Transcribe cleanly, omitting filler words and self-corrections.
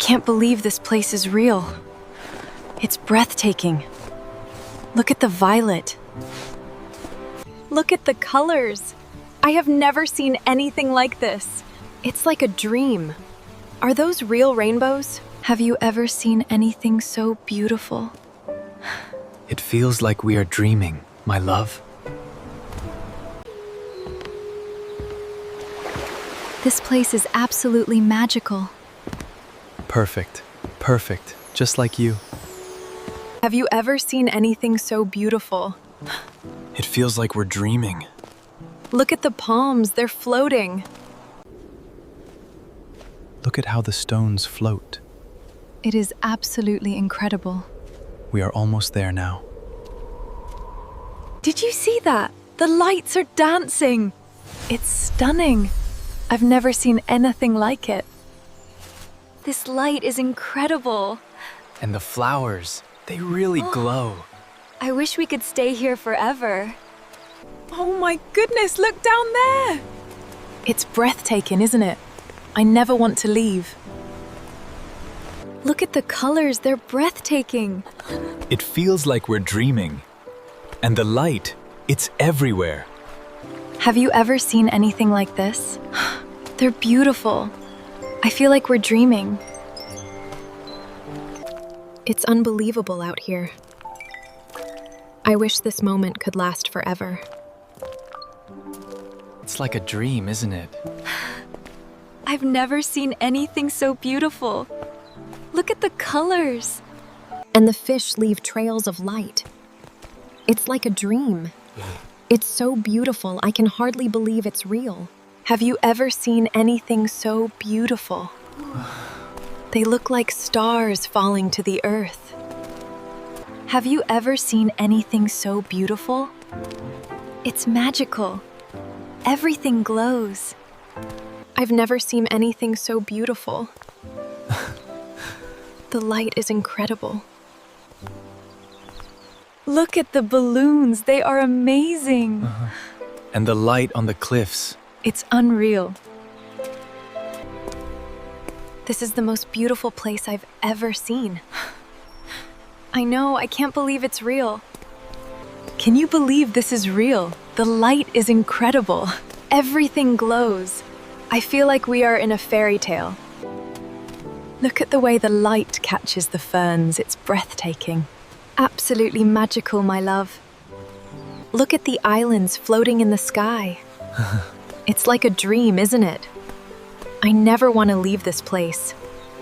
can't believe this place is real. It's breathtaking. Look at the violet. Look at the colors. I have never seen anything like this. It's like a dream. Are those real rainbows? Have you ever seen anything so beautiful? It feels like we are dreaming, my love. This place is absolutely magical. Perfect, perfect, just like you. Have you ever seen anything so beautiful? It feels like we're dreaming. Look at the palms, they're floating. Look at how the stones float. It is absolutely incredible. We are almost there now. Did you see that? The lights are dancing. It's stunning. I've never seen anything like it. This light is incredible. And the flowers, they really glow. I wish we could stay here forever. Oh my goodness, look down there! It's breathtaking, isn't it? I never want to leave. Look at the colors, they're breathtaking. It feels like we're dreaming. And the light, it's everywhere. Have you ever seen anything like this? They're beautiful. I feel like we're dreaming. It's unbelievable out here. I wish this moment could last forever. It's like a dream, isn't it? I've never seen anything so beautiful. Look at the colors. And the fish leave trails of light. It's like a dream. It's so beautiful, I can hardly believe it's real. Have you ever seen anything so beautiful? They look like stars falling to the earth. Have you ever seen anything so beautiful? It's magical. Everything glows. I've never seen anything so beautiful. The light is incredible. Look at the balloons, they are amazing. And the light on the cliffs. It's unreal. This is the most beautiful place I've ever seen. I know, I can't believe it's real. Can you believe this is real? The light is incredible. Everything glows. I feel like we are in a fairy tale. Look at the way the light catches the ferns. It's breathtaking. Absolutely magical, my love. Look at the islands floating in the sky. It's like a dream, isn't it? I never want to leave this place.